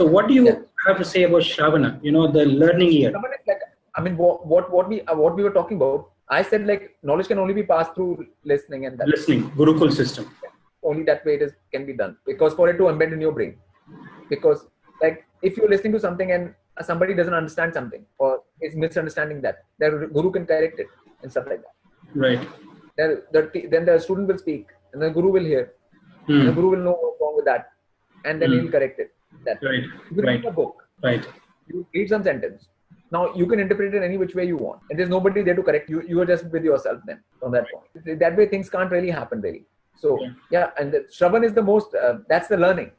So what do you Yeah. have to say about Shravana? The learning ear. Shravan is like, I mean, what we were talking about, I said like knowledge can only be passed through listening, and that Listening, Gurukul system. only that way can be done, because for it to embed in your brain. Because like if you're listening to something and somebody doesn't understand something or is misunderstanding that, the guru can correct it and stuff like that. Right. Then the student will speak and the guru will hear, and the guru will know what's wrong with that, and then he'll correct it. Right. You can read a book. Right. You read some sentence. Now you can interpret it any which way you want, and there's nobody there to correct you. You are just with yourself then from that point. That way things can't really happen really. So yeah, and the Shravan is the most. That's the learning,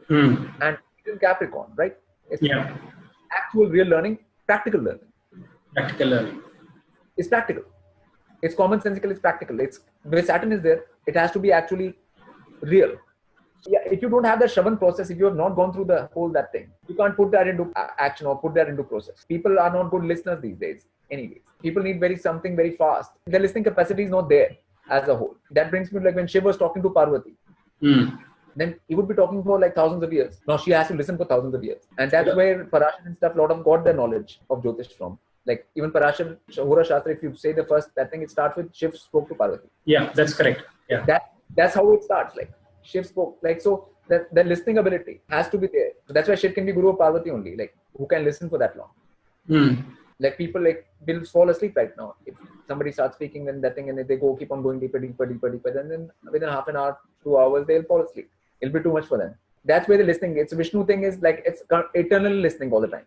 and it is Capricorn, right? It's actual real learning, practical learning. Practical learning. It's practical. It's commonsensical. It's practical. It's where Saturn is there. It has to be actually real. Yeah, if you don't have the Shravan process, if you have not gone through the whole that thing, you can't put that into action or put that into process. People are not good listeners these days. Anyways, people need something very fast. Their listening capacity is not there as a whole. That brings me to like when Shiva was talking to Parvati. Then he would be talking for like thousands of years. Now she has to listen for thousands of years, and that's where Parashar and stuff, a lot of got their knowledge of Jyotish from. Like even Parashar, Hora Shastra, if you say the first, that thing, it starts with Shiv spoke to Parvati. Yeah, that's correct. Yeah, that's how it starts. Like Shiv spoke, like, so that the listening ability has to be there. So that's why Shiv can be Guru of Parvati only, like who can listen for that long. Like people like will fall asleep right now if somebody starts speaking, then that thing, and if they keep on going deeper, then within half an hour, 2 hours, they'll fall asleep. It'll be too much for them. That's where the listening, it's a Vishnu thing, is like it's eternal listening all the time.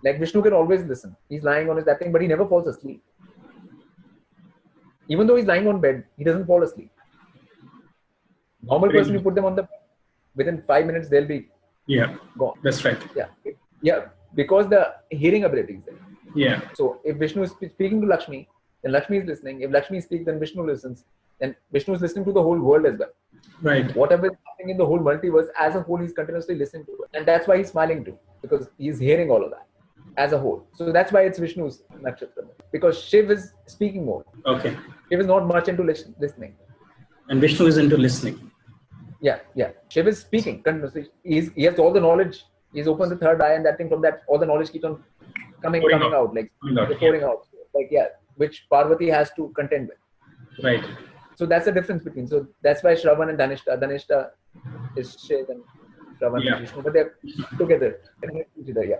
Like Vishnu can always listen. He's lying on his that thing, but he never falls asleep. Even though he's lying on bed, he doesn't fall asleep. Normal person, you put them on the bed, within 5 minutes they'll be gone. That's right. Yeah, because the hearing ability is there. Yeah. So if Vishnu is speaking to Lakshmi, then Lakshmi is listening. If Lakshmi speaks, then Vishnu listens. Then Vishnu is listening to the whole world as well. Right. Whatever is happening in the whole multiverse as a whole, he's continuously listening to it. And that's why he's smiling too, because he's hearing all of that as a whole. So that's why it's Vishnu's Nakshatra. Because Shiv is speaking more. Okay. Shiv is not much into listening. And Vishnu is into listening. Yeah. Shiv is speaking continuously. He has all the knowledge. He's opened the third eye, and that thing, from that, all the knowledge keeps on coming out, like pouring out. Like, which Parvati has to contend with. Right. So that's the difference between. So that's why Shravan and Dhanishta. Dhanishta is Shiv and Shravan is Vishnu, but they're together. Yeah.